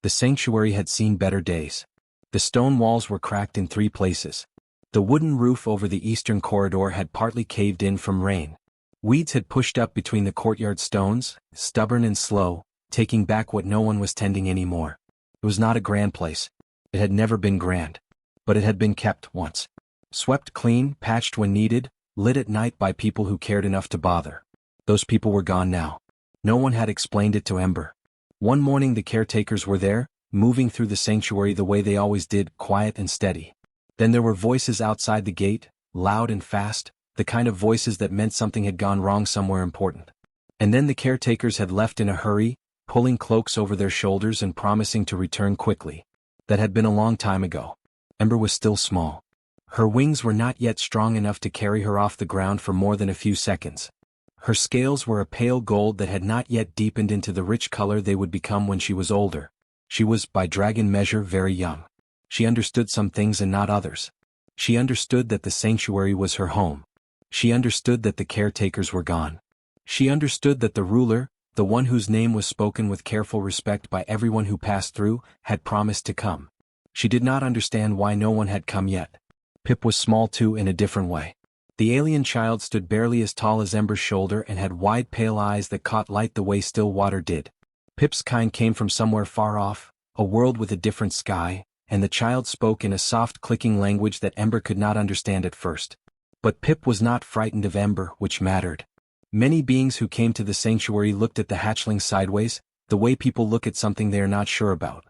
The sanctuary had seen better days. The stone walls were cracked in 3 places. The wooden roof over the eastern corridor had partly caved in from rain. Weeds had pushed up between the courtyard stones, stubborn and slow, taking back what no one was tending anymore. It was not a grand place. It had never been grand. But it had been kept once. Swept clean, patched when needed, lit at night by people who cared enough to bother. Those people were gone now. No one had explained it to Ember. One morning the caretakers were there, moving through the sanctuary the way they always did, quiet and steady. Then there were voices outside the gate, loud and fast, the kind of voices that meant something had gone wrong somewhere important. And then the caretakers had left in a hurry, pulling cloaks over their shoulders and promising to return quickly. That had been a long time ago. Ember was still small. Her wings were not yet strong enough to carry her off the ground for more than a few seconds. Her scales were a pale gold that had not yet deepened into the rich color they would become when she was older. She was, by dragon measure, very young. She understood some things and not others. She understood that the sanctuary was her home. She understood that the caretakers were gone. She understood that the ruler, the one whose name was spoken with careful respect by everyone who passed through, had promised to come. She did not understand why no one had come yet. Pip was small too in a different way. The alien child stood barely as tall as Ember's shoulder and had wide pale eyes that caught light the way still water did. Pip's kind came from somewhere far off, a world with a different sky, and the child spoke in a soft clicking language that Ember could not understand at first. But Pip was not frightened of Ember, which mattered. Many beings who came to the sanctuary looked at the hatchling sideways, the way people look at something they are not sure about.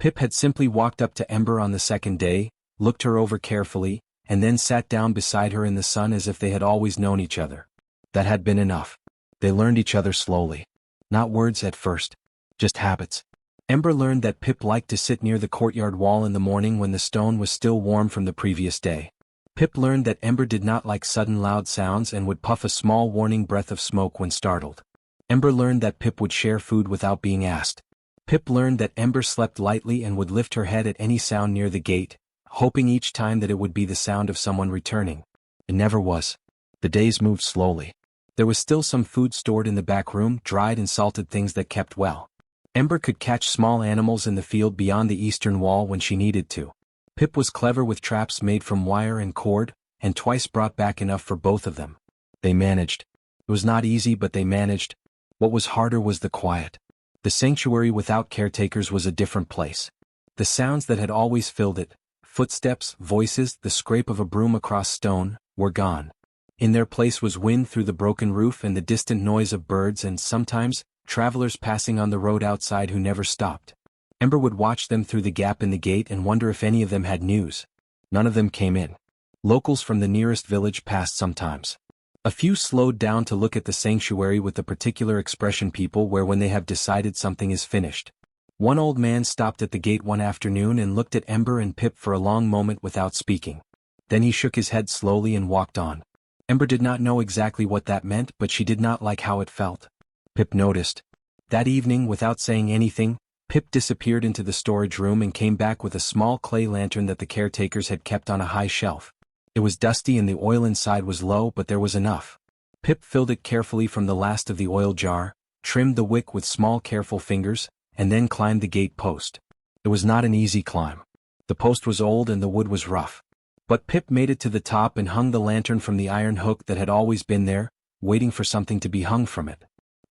Pip had simply walked up to Ember on the second day, looked her over carefully, and then sat down beside her in the sun as if they had always known each other. That had been enough. They learned each other slowly. Not words at first. Just habits. Ember learned that Pip liked to sit near the courtyard wall in the morning when the stone was still warm from the previous day. Pip learned that Ember did not like sudden loud sounds and would puff a small warning breath of smoke when startled. Ember learned that Pip would share food without being asked. Pip learned that Ember slept lightly and would lift her head at any sound near the gate, hoping each time that it would be the sound of someone returning. It never was. The days moved slowly. There was still some food stored in the back room, dried and salted things that kept well. Ember could catch small animals in the field beyond the eastern wall when she needed to. Pip was clever with traps made from wire and cord, and twice brought back enough for both of them. They managed. It was not easy, but they managed. What was harder was the quiet. The sanctuary without caretakers was a different place. The sounds that had always filled it, footsteps, voices, the scrape of a broom across stone, were gone. In their place was wind through the broken roof and the distant noise of birds and, sometimes, travelers passing on the road outside who never stopped. Ember would watch them through the gap in the gate and wonder if any of them had news. None of them came in. Locals from the nearest village passed sometimes. A few slowed down to look at the sanctuary with the particular expression people wear when they have decided something is finished. One old man stopped at the gate one afternoon and looked at Ember and Pip for a long moment without speaking. Then he shook his head slowly and walked on. Ember did not know exactly what that meant, but she did not like how it felt. Pip noticed. That evening, without saying anything, Pip disappeared into the storage room and came back with a small clay lantern that the caretakers had kept on a high shelf. It was dusty and the oil inside was low, but there was enough. Pip filled it carefully from the last of the oil jar, trimmed the wick with small careful fingers, and then climbed the gate post. It was not an easy climb. The post was old and the wood was rough. But Pip made it to the top and hung the lantern from the iron hook that had always been there, waiting for something to be hung from it.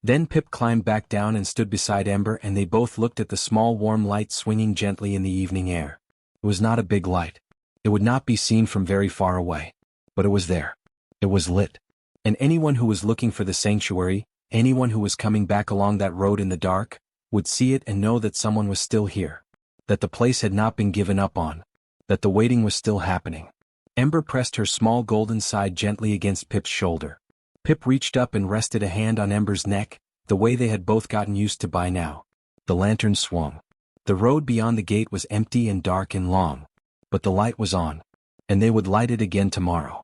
Then Pip climbed back down and stood beside Ember, and they both looked at the small warm light swinging gently in the evening air. It was not a big light. It would not be seen from very far away. But it was there. It was lit. And anyone who was looking for the sanctuary, anyone who was coming back along that road in the dark, would see it and know that someone was still here. That the place had not been given up on. That the waiting was still happening. Ember pressed her small golden side gently against Pip's shoulder. Pip reached up and rested a hand on Ember's neck, the way they had both gotten used to by now. The lantern swung. The road beyond the gate was empty and dark and long. But the light was on. And they would light it again tomorrow.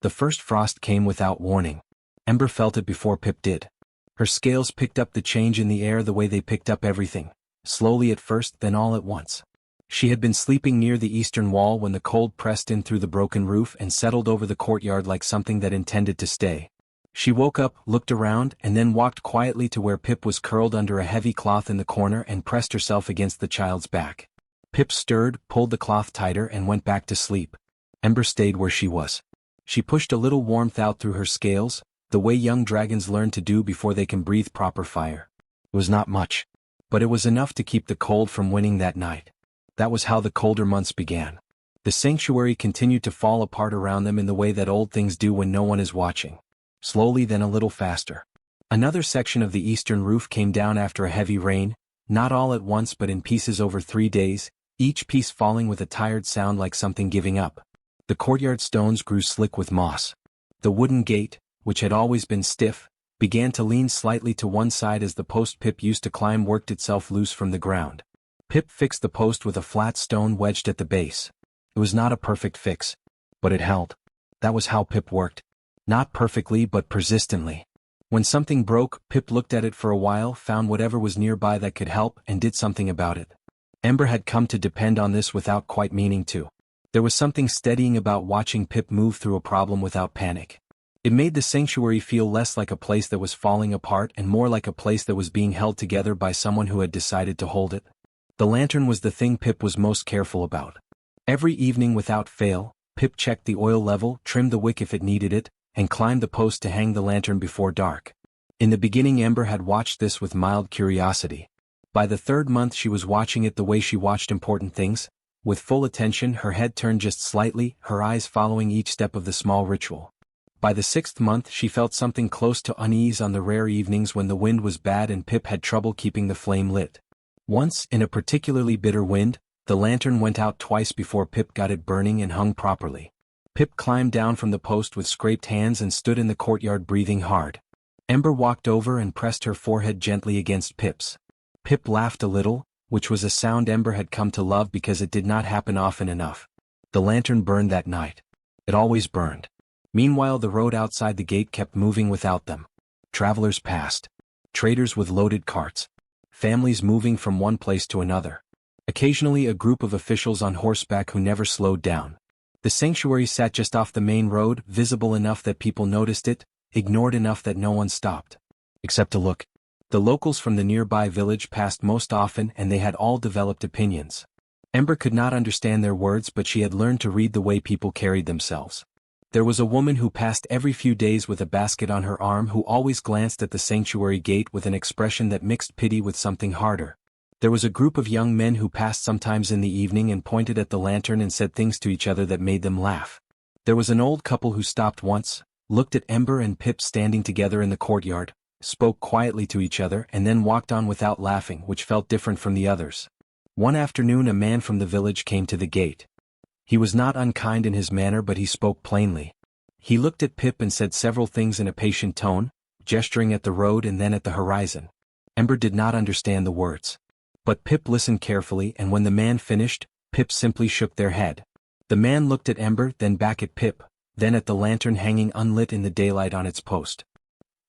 The first frost came without warning. Ember felt it before Pip did. Her scales picked up the change in the air the way they picked up everything, slowly at first, then all at once. She had been sleeping near the eastern wall when the cold pressed in through the broken roof and settled over the courtyard like something that intended to stay. She woke up, looked around, and then walked quietly to where Pip was curled under a heavy cloth in the corner and pressed herself against the child's back. Pip stirred, pulled the cloth tighter and went back to sleep. Ember stayed where she was. She pushed a little warmth out through her scales, the way young dragons learn to do before they can breathe proper fire. It was not much, but it was enough to keep the cold from winning that night. That was how the colder months began. The sanctuary continued to fall apart around them in the way that old things do when no one is watching. Slowly, then a little faster. Another section of the eastern roof came down after a heavy rain, not all at once but in pieces over 3 days, each piece falling with a tired sound like something giving up. The courtyard stones grew slick with moss. The wooden gate, which had always been stiff, began to lean slightly to one side as the post Pip used to climb worked itself loose from the ground. Pip fixed the post with a flat stone wedged at the base. It was not a perfect fix, but it held. That was how Pip worked. Not perfectly but persistently. When something broke, Pip looked at it for a while, found whatever was nearby that could help, and did something about it. Ember had come to depend on this without quite meaning to. There was something steadying about watching Pip move through a problem without panic. It made the sanctuary feel less like a place that was falling apart and more like a place that was being held together by someone who had decided to hold it. The lantern was the thing Pip was most careful about. Every evening without fail, Pip checked the oil level, trimmed the wick if it needed it, and climbed the post to hang the lantern before dark. In the beginning Ember had watched this with mild curiosity. By the 3rd month she was watching it the way she watched important things, with full attention, her head turned just slightly, her eyes following each step of the small ritual. By the 6th month she felt something close to unease on the rare evenings when the wind was bad and Pip had trouble keeping the flame lit. Once, in a particularly bitter wind, the lantern went out twice before Pip got it burning and hung properly. Pip climbed down from the post with scraped hands and stood in the courtyard breathing hard. Ember walked over and pressed her forehead gently against Pip's. Pip laughed a little, which was a sound Ember had come to love because it did not happen often enough. The lantern burned that night. It always burned. Meanwhile the road outside the gate kept moving without them. Travelers passed. Traders with loaded carts. Families moving from one place to another. Occasionally a group of officials on horseback who never slowed down. The sanctuary sat just off the main road, visible enough that people noticed it, ignored enough that no one stopped. Except to look. The locals from the nearby village passed most often and they had all developed opinions. Ember could not understand their words but she had learned to read the way people carried themselves. There was a woman who passed every few days with a basket on her arm who always glanced at the sanctuary gate with an expression that mixed pity with something harder. There was a group of young men who passed sometimes in the evening and pointed at the lantern and said things to each other that made them laugh. There was an old couple who stopped once, looked at Ember and Pip standing together in the courtyard, spoke quietly to each other and then walked on without laughing, which felt different from the others. One afternoon a man from the village came to the gate. He was not unkind in his manner but he spoke plainly. He looked at Pip and said several things in a patient tone, gesturing at the road and then at the horizon. Ember did not understand the words. But Pip listened carefully and when the man finished, Pip simply shook their head. The man looked at Ember, then back at Pip, then at the lantern hanging unlit in the daylight on its post.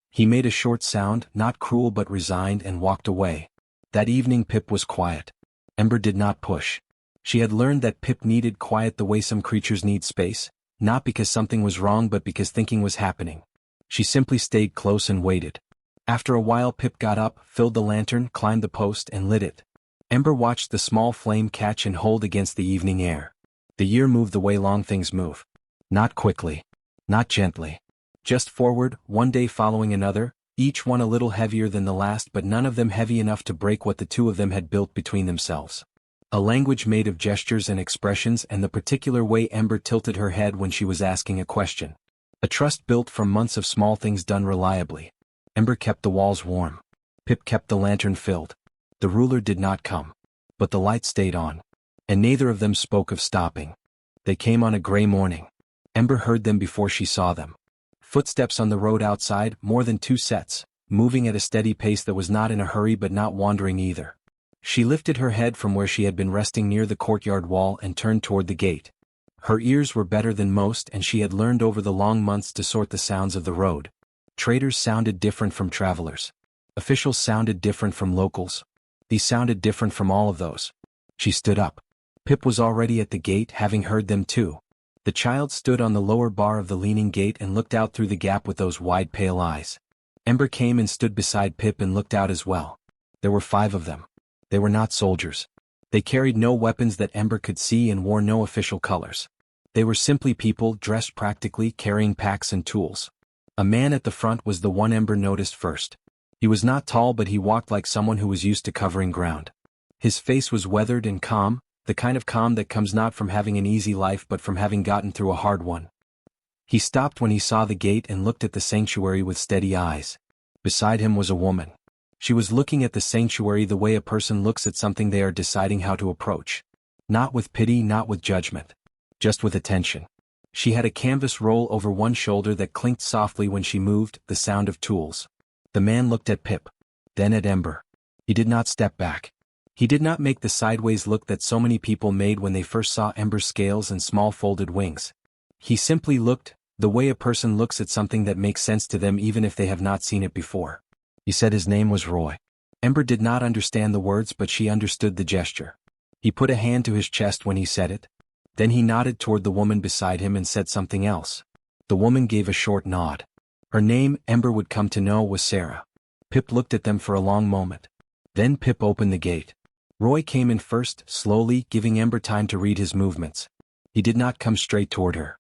He made a short sound, not cruel but resigned, and walked away. That evening Pip was quiet. Ember did not push. She had learned that Pip needed quiet the way some creatures need space, not because something was wrong but because thinking was happening. She simply stayed close and waited. After a while Pip got up, filled the lantern, climbed the post and lit it. Ember watched the small flame catch and hold against the evening air. The year moved the way long things move. Not quickly. Not gently. Just forward, one day following another, each one a little heavier than the last but none of them heavy enough to break what the two of them had built between themselves. A language made of gestures and expressions and the particular way Ember tilted her head when she was asking a question. A trust built from months of small things done reliably. Ember kept the walls warm. Pip kept the lantern filled. The ruler did not come. But the light stayed on. And neither of them spoke of stopping. They came on a gray morning. Ember heard them before she saw them. Footsteps on the road outside, more than 2 sets, moving at a steady pace that was not in a hurry but not wandering either. She lifted her head from where she had been resting near the courtyard wall and turned toward the gate. Her ears were better than most and she had learned over the long months to sort the sounds of the road. Traders sounded different from travelers. Officials sounded different from locals. These sounded different from all of those. She stood up. Pip was already at the gate, having heard them too. The child stood on the lower bar of the leaning gate and looked out through the gap with those wide pale eyes. Ember came and stood beside Pip and looked out as well. There were 5 of them. They were not soldiers. They carried no weapons that Ember could see and wore no official colors. They were simply people dressed practically, carrying packs and tools. A man at the front was the one Ember noticed first. He was not tall, but he walked like someone who was used to covering ground. His face was weathered and calm, the kind of calm that comes not from having an easy life but from having gotten through a hard one. He stopped when he saw the gate and looked at the sanctuary with steady eyes. Beside him was a woman. She was looking at the sanctuary the way a person looks at something they are deciding how to approach. Not with pity, not with judgment. Just with attention. She had a canvas roll over one shoulder that clinked softly when she moved, the sound of tools. The man looked at Pip. Then at Ember. He did not step back. He did not make the sideways look that so many people made when they first saw Ember's scales and small folded wings. He simply looked, the way a person looks at something that makes sense to them even if they have not seen it before. He said his name was Roy. Ember did not understand the words, but she understood the gesture. He put a hand to his chest when he said it. Then he nodded toward the woman beside him and said something else. The woman gave a short nod. Her name, Ember would come to know, was Sarah. Pip looked at them for a long moment. Then Pip opened the gate. Roy came in first, slowly, giving Ember time to read his movements. He did not come straight toward her.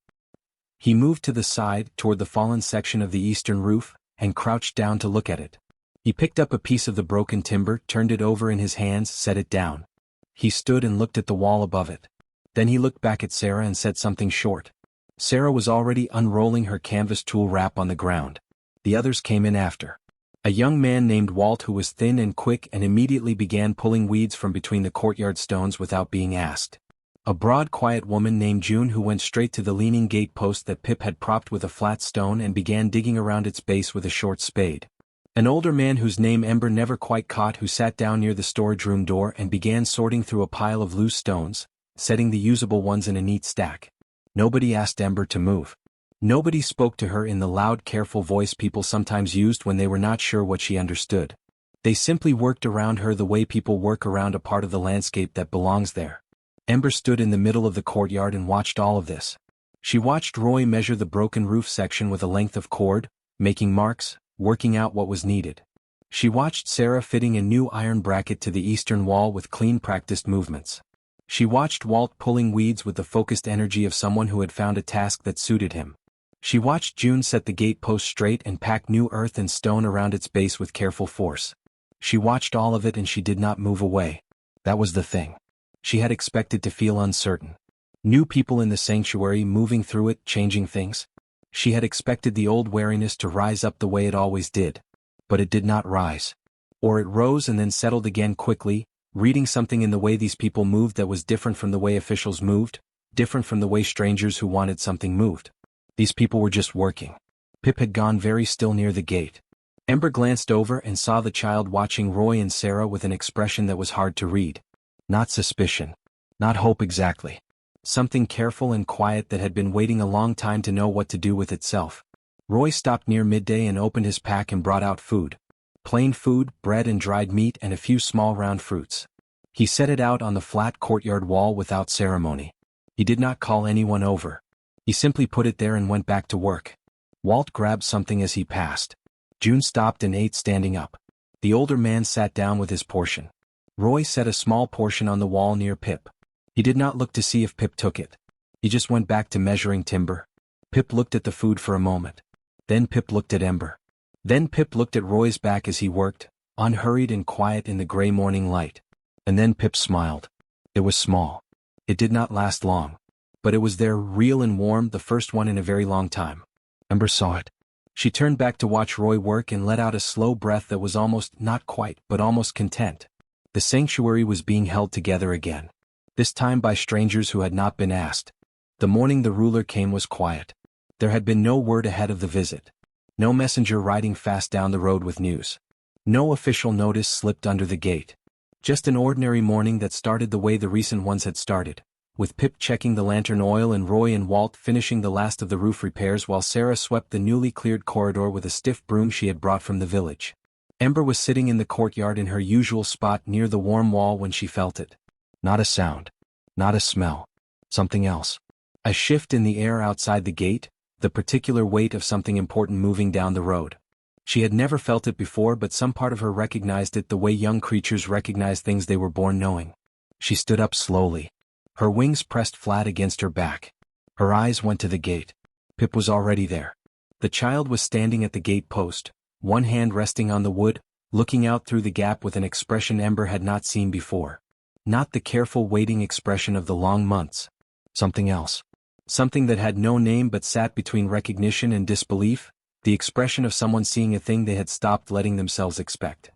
He moved to the side, toward the fallen section of the eastern roof, and crouched down to look at it. He picked up a piece of the broken timber, turned it over in his hands, set it down. He stood and looked at the wall above it. Then he looked back at Sarah and said something short. Sarah was already unrolling her canvas tool wrap on the ground. The others came in after. A young man named Walt, who was thin and quick and immediately began pulling weeds from between the courtyard stones without being asked. A broad, quiet woman named June, who went straight to the leaning gate post that Pip had propped with a flat stone and began digging around its base with a short spade. An older man whose name Ember never quite caught, who sat down near the storage room door and began sorting through a pile of loose stones, setting the usable ones in a neat stack. Nobody asked Ember to move. Nobody spoke to her in the loud, careful voice people sometimes used when they were not sure what she understood. They simply worked around her the way people work around a part of the landscape that belongs there. Ember stood in the middle of the courtyard and watched all of this. She watched Roy measure the broken roof section with a length of cord, making marks, working out what was needed. She watched Sarah fitting a new iron bracket to the eastern wall with clean, practiced movements. She watched Walt pulling weeds with the focused energy of someone who had found a task that suited him. She watched June set the gate post straight and pack new earth and stone around its base with careful force. She watched all of it and she did not move away. That was the thing. She had expected to feel uncertain. New people in the sanctuary moving through it, changing things. She had expected the old wariness to rise up the way it always did. But it did not rise. Or it rose and then settled again quickly, reading something in the way these people moved that was different from the way officials moved, different from the way strangers who wanted something moved. These people were just working. Pip had gone very still near the gate. Ember glanced over and saw the child watching Roy and Sarah with an expression that was hard to read. Not suspicion. Not hope exactly. Something careful and quiet that had been waiting a long time to know what to do with itself. Roy stopped near midday and opened his pack and brought out food. Plain food, bread and dried meat and a few small round fruits. He set it out on the flat courtyard wall without ceremony. He did not call anyone over. He simply put it there and went back to work. Walt grabbed something as he passed. June stopped and ate standing up. The older man sat down with his portion. Roy set a small portion on the wall near Pip. He did not look to see if Pip took it. He just went back to measuring timber. Pip looked at the food for a moment. Then Pip looked at Ember. Then Pip looked at Roy's back as he worked, unhurried and quiet in the gray morning light. And then Pip smiled. It was small. It did not last long. But it was there, real and warm, the first one in a very long time. Ember saw it. She turned back to watch Roy work and let out a slow breath that was almost, not quite, but almost content. The sanctuary was being held together again. This time by strangers who had not been asked. The morning the ruler came was quiet. There had been no word ahead of the visit. No messenger riding fast down the road with news. No official notice slipped under the gate. Just an ordinary morning that started the way the recent ones had started, with Pip checking the lantern oil and Roy and Walt finishing the last of the roof repairs while Sarah swept the newly cleared corridor with a stiff broom she had brought from the village. Ember was sitting in the courtyard in her usual spot near the warm wall when she felt it. Not a sound. Not a smell. Something else. A shift in the air outside the gate, the particular weight of something important moving down the road. She had never felt it before, but some part of her recognized it the way young creatures recognize things they were born knowing. She stood up slowly. Her wings pressed flat against her back. Her eyes went to the gate. Pip was already there. The child was standing at the gate post, one hand resting on the wood, looking out through the gap with an expression Ember had not seen before. Not the careful waiting expression of the long months. Something else. Something that had no name but sat between recognition and disbelief, the expression of someone seeing a thing they had stopped letting themselves expect.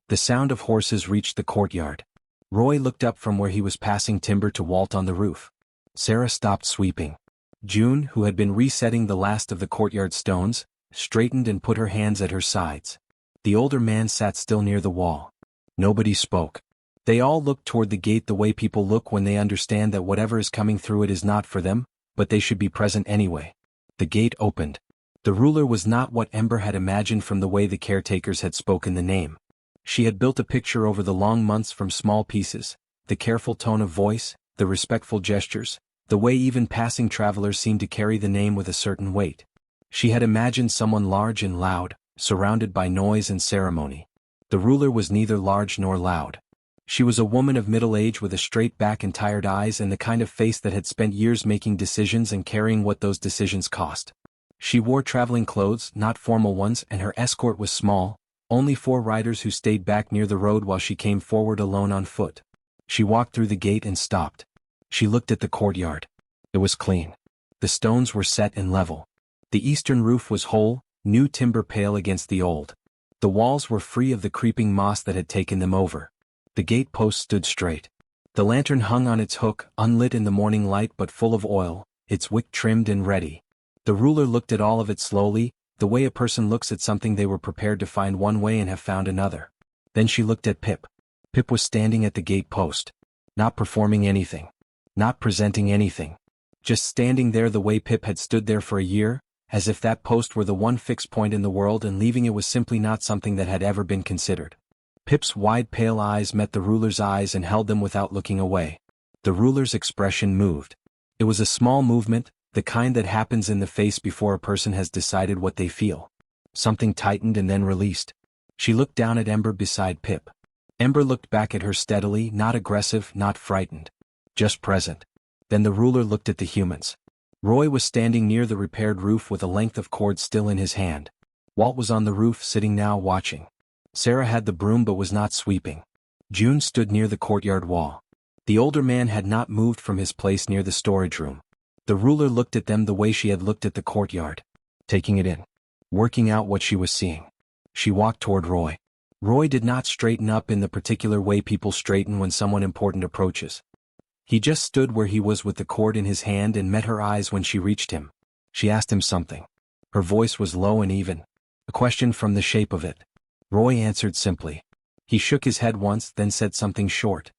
The sound of horses reached the courtyard. Roy looked up from where he was passing timber to Walt on the roof. Sarah stopped sweeping. June, who had been resetting the last of the courtyard stones, straightened and put her hands at her sides. The older man sat still near the wall. Nobody spoke. They all looked toward the gate the way people look when they understand that whatever is coming through it is not for them, but they should be present anyway. The gate opened. The ruler was not what Ember had imagined from the way the caretakers had spoken the name. She had built a picture over the long months from small pieces, the careful tone of voice, the respectful gestures, the way even passing travelers seemed to carry the name with a certain weight. She had imagined someone large and loud, surrounded by noise and ceremony. The ruler was neither large nor loud. She was a woman of middle age with a straight back and tired eyes and the kind of face that had spent years making decisions and carrying what those decisions cost. She wore traveling clothes, not formal ones, and her escort was small, only 4 riders who stayed back near the road while she came forward alone on foot. She walked through the gate and stopped. She looked at the courtyard. It was clean. The stones were set and level. The eastern roof was whole, new timber pale against the old. The walls were free of the creeping moss that had taken them over. The gate post stood straight. The lantern hung on its hook, unlit in the morning light but full of oil, its wick trimmed and ready. The ruler looked at all of it slowly, the way a person looks at something they were prepared to find one way and have found another. Then she looked at Pip. Pip was standing at the gate post. Not performing anything. Not presenting anything. Just standing there the way Pip had stood there for a year, as if that post were the one fixed point in the world and leaving it was simply not something that had ever been considered. Pip's wide pale eyes met the ruler's eyes and held them without looking away. The ruler's expression moved. It was a small movement, the kind that happens in the face before a person has decided what they feel. Something tightened and then released. She looked down at Ember beside Pip. Ember looked back at her steadily, not aggressive, not frightened. Just present. Then the ruler looked at the humans. Roy was standing near the repaired roof with a length of cord still in his hand. Walt was on the roof sitting now watching. Sarah had the broom but was not sweeping. June stood near the courtyard wall. The older man had not moved from his place near the storage room. The ruler looked at them the way she had looked at the courtyard. Taking it in. Working out what she was seeing. She walked toward Roy. Roy did not straighten up in the particular way people straighten when someone important approaches. He just stood where he was with the cord in his hand and met her eyes when she reached him. She asked him something. Her voice was low and even. A question from the shape of it. Roy answered simply. He shook his head once, then said something short.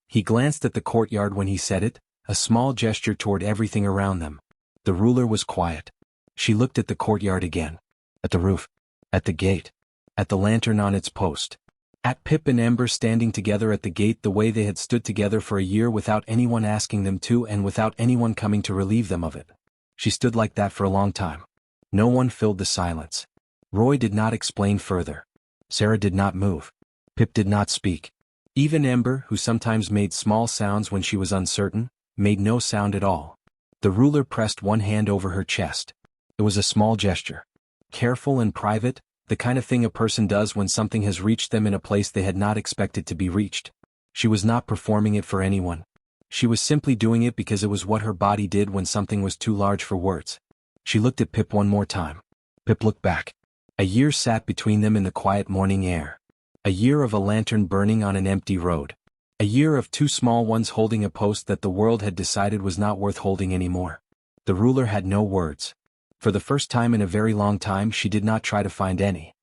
He glanced at the courtyard when he said it, a small gesture toward everything around them. The ruler was quiet. She looked at the courtyard again. At the roof. At the gate. At the lantern on its post. At Pip and Ember standing together at the gate the way they had stood together for a year without anyone asking them to and without anyone coming to relieve them of it. She stood like that for a long time. No one filled the silence. Roy did not explain further. Sarah did not move. Pip did not speak. Even Ember, who sometimes made small sounds when she was uncertain, made no sound at all. The ruler pressed one hand over her chest. It was a small gesture. Careful and private, the kind of thing a person does when something has reached them in a place they had not expected to be reached. She was not performing it for anyone. She was simply doing it because it was what her body did when something was too large for words. She looked at Pip one more time. Pip looked back. A year sat between them in the quiet morning air. A year of a lantern burning on an empty road. A year of 2 small ones holding a post that the world had decided was not worth holding anymore. The ruler had no words. For the first time in a very long time she did not try to find any.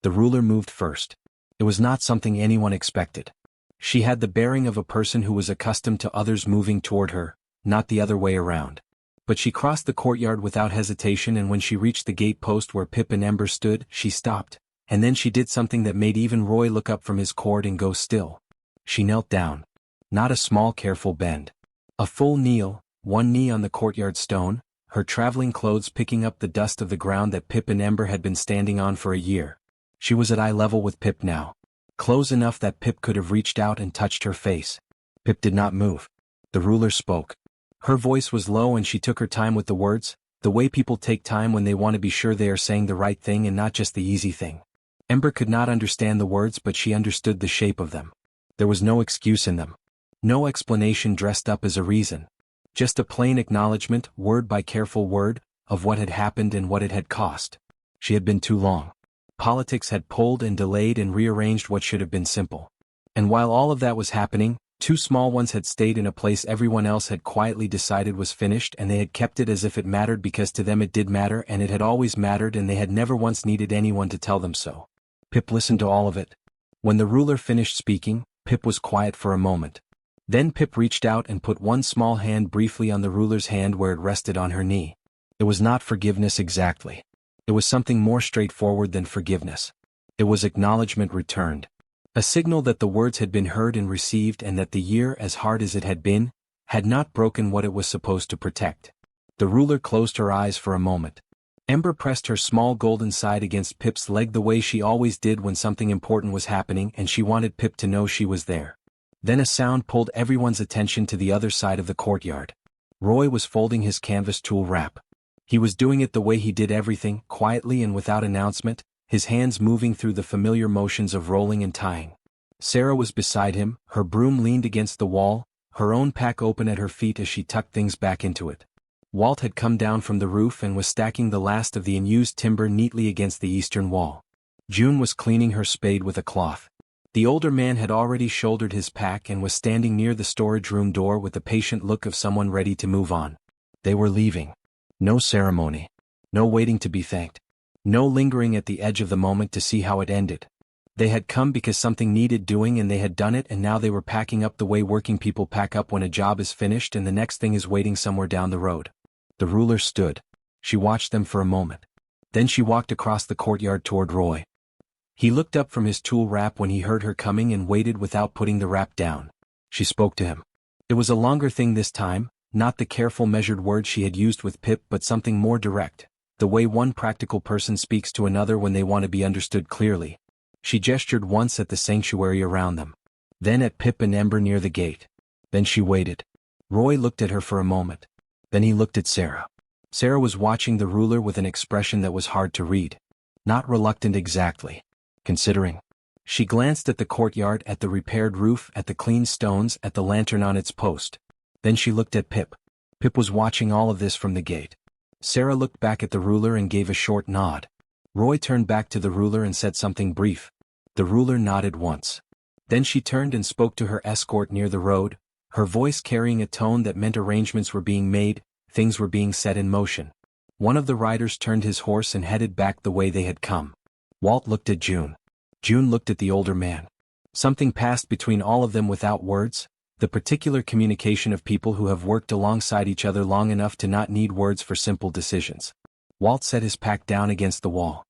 The ruler moved first. It was not something anyone expected. She had the bearing of a person who was accustomed to others moving toward her, not the other way around. But she crossed the courtyard without hesitation, and when she reached the gate post where Pip and Ember stood, she stopped, and then she did something that made even Roy look up from his cord and go still. She knelt down. Not a small careful bend. A full kneel, one knee on the courtyard stone, her traveling clothes picking up the dust of the ground that Pip and Ember had been standing on for a year. She was at eye level with Pip now. Close enough that Pip could have reached out and touched her face. Pip did not move. The ruler spoke. Her voice was low and she took her time with the words, the way people take time when they want to be sure they are saying the right thing and not just the easy thing. Ember could not understand the words, but she understood the shape of them. There was no excuse in them. No explanation dressed up as a reason. Just a plain acknowledgement, word by careful word, of what had happened and what it had cost. She had been too long. Politics had pulled and delayed and rearranged what should have been simple. And while all of that was happening, two small ones had stayed in a place everyone else had quietly decided was finished, and they had kept it as if it mattered because to them it did matter and it had always mattered, and they had never once needed anyone to tell them so. Pip listened to all of it. When the ruler finished speaking, Pip was quiet for a moment. Then Pip reached out and put one small hand briefly on the ruler's hand where it rested on her knee. It was not forgiveness exactly. It was something more straightforward than forgiveness. It was acknowledgement returned. A signal that the words had been heard and received, and that the year, as hard as it had been, had not broken what it was supposed to protect. The ruler closed her eyes for a moment. Ember pressed her small golden side against Pip's leg the way she always did when something important was happening, and she wanted Pip to know she was there. Then a sound pulled everyone's attention to the other side of the courtyard. Roy was folding his canvas tool wrap. He was doing it the way he did everything, quietly and without announcement, his hands moving through the familiar motions of rolling and tying. Sarah was beside him, her broom leaned against the wall, her own pack open at her feet as she tucked things back into it. Walt had come down from the roof and was stacking the last of the unused timber neatly against the eastern wall. June was cleaning her spade with a cloth. The older man had already shouldered his pack and was standing near the storage room door with the patient look of someone ready to move on. They were leaving. No ceremony. No waiting to be thanked. No lingering at the edge of the moment to see how it ended. They had come because something needed doing and they had done it, and now they were packing up the way working people pack up when a job is finished and the next thing is waiting somewhere down the road. The ruler stood. She watched them for a moment. Then she walked across the courtyard toward Roy. He looked up from his tool wrap when he heard her coming and waited without putting the wrap down. She spoke to him. It was a longer thing this time, not the careful measured words she had used with Pip, but something more direct, the way one practical person speaks to another when they want to be understood clearly. She gestured once at the sanctuary around them. Then at Pip and Ember near the gate. Then she waited. Roy looked at her for a moment. Then he looked at Sarah. Sarah was watching the ruler with an expression that was hard to read. Not reluctant exactly. Considering. She glanced at the courtyard, at the repaired roof, at the clean stones, at the lantern on its post. Then she looked at Pip. Pip was watching all of this from the gate. Sarah looked back at the ruler and gave a short nod. Roy turned back to the ruler and said something brief. The ruler nodded once. Then she turned and spoke to her escort near the road, her voice carrying a tone that meant arrangements were being made, things were being set in motion. One of the riders turned his horse and headed back the way they had come. Walt looked at June. June looked at the older man. Something passed between all of them without words, the particular communication of people who have worked alongside each other long enough to not need words for simple decisions. Walt set his pack down against the wall.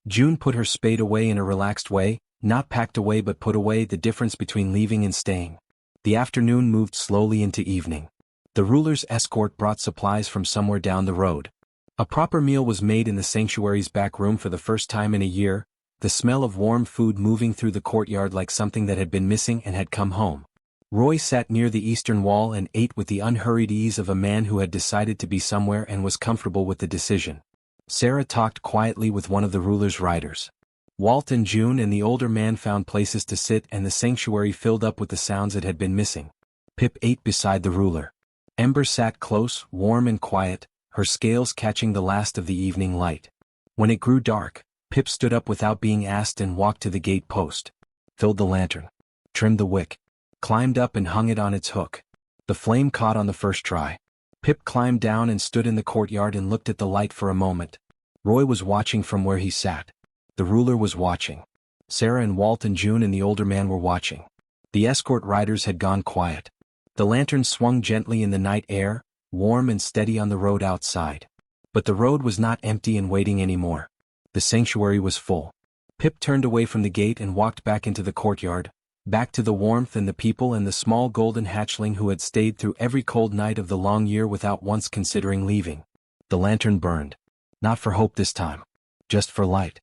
June put her spade away in a relaxed way, not packed away but put away, the difference between leaving and staying. The afternoon moved slowly into evening. The ruler's escort brought supplies from somewhere down the road. A proper meal was made in the sanctuary's back room for the first time in a year, the smell of warm food moving through the courtyard like something that had been missing and had come home. Roy sat near the eastern wall and ate with the unhurried ease of a man who had decided to be somewhere and was comfortable with the decision. Sarah talked quietly with one of the ruler's riders. Walt and June and the older man found places to sit, and the sanctuary filled up with the sounds it had been missing. Pip ate beside the ruler. Ember sat close, warm and quiet, her scales catching the last of the evening light. When it grew dark, Pip stood up without being asked and walked to the gate post. Filled the lantern. Trimmed the wick. Climbed up and hung it on its hook. The flame caught on the first try. Pip climbed down and stood in the courtyard and looked at the light for a moment. Roy was watching from where he sat. The ruler was watching. Sarah and Walt and June and the older man were watching. The escort riders had gone quiet. The lantern swung gently in the night air, warm and steady on the road outside. But the road was not empty and waiting anymore. The sanctuary was full. Pip turned away from the gate and walked back into the courtyard, Back to the warmth and the people and the small golden hatchling who had stayed through every cold night of the long year without once considering leaving. The lantern burned. Not for hope this time. Just for light.